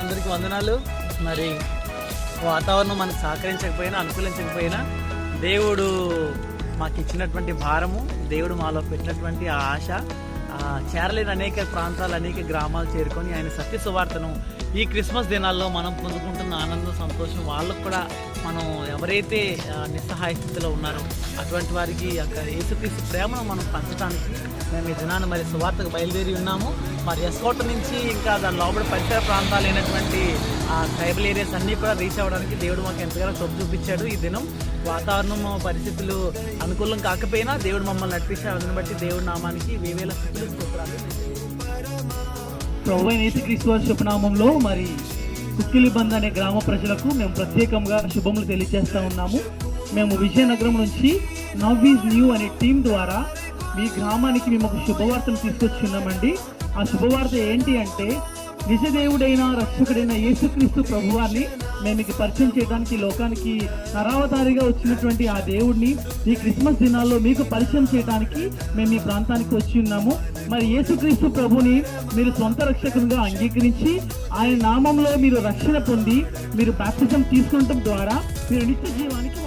అందరికీ వందనాలు. మరి వాతావరణం మనకు సహకరించకపోయినా అనుకూలించకపోయినా దేవుడు మాకు ఇచ్చినటువంటి భారము, దేవుడు మాలో పెట్టినటువంటి ఆ ఆశ, చేరలేని అనేక ప్రాంతాలు, అనేక గ్రామాలు చేరుకొని ఆయన సత్య సువార్తను ఈ క్రిస్మస్ దినాల్లో మనం పొందుకుంటున్న ఆనందం, సంతోషం వాళ్ళకు కూడా మనం ఎవరైతే నిస్సహాయ స్థితిలో ఉన్నారో అటువంటి వారికి అక్కడ యేసుక్రీస్తు ప్రేమను మనం పంచడానికి మేము ఈ దినాన్ని మరి సువార్తకు బయలుదేరి ఉన్నాము. మరి ఎస్కోట నుంచి ఇంకా దాని లోపల పరిసర ప్రాంతాలైనటువంటి ఆ ట్రైబల్ ఏరియాస్ అన్నీ కూడా రీచ్ అవ్వడానికి దేవుడు మాకు ఎంతగానో చొప్పు చూపించాడు. ఈ దినం వాతావరణం పరిస్థితులు అనుకూలం కాకపోయినా దేవుడు మమ్మల్ని నడిపించాడు. అందుని బట్టి దేవుడి నామానికి వేవేల స్థితులు స్తోత్రాలు. ప్రభువైన యేసుక్రీస్తు వారి శుభనామంలో మరి కుక్కిలిబంద్ అనే గ్రామ ప్రజలకు మేము ప్రత్యేకంగా శుభములు తెలియజేస్తూ ఉన్నాము. మేము విజయనగరం నుంచి నవ్ ఈజ్ న్యూ అనే టీం ద్వారా మీ గ్రామానికి మేము ఒక శుభవార్తను తీసుకొచ్చున్నామండి. ఆ శుభవార్త ఏంటి అంటే, నిజదేవుడైన రక్షకుడైన యేసుక్రీస్తు ప్రభువారిని మేము మీకు పరిచయం చేయడానికి లోకానికి నరావతారిగా వచ్చినటువంటి ఆ దేవుడిని ఈ క్రిస్మస్ దినాల్లో మీకు పరిచయం చేయడానికి మేము ఈ ప్రాంతానికి వచ్చి ఉన్నాము. మరి యేసుక్రీస్తు ప్రభుని మీరు సొంత రక్షకునిగా అంగీకరించి ఆయన నామంలో మీరు రక్షణ పొంది మీరు బాప్టిజం తీసుకుంటం ద్వారా మీరు నిత్య జీవానికి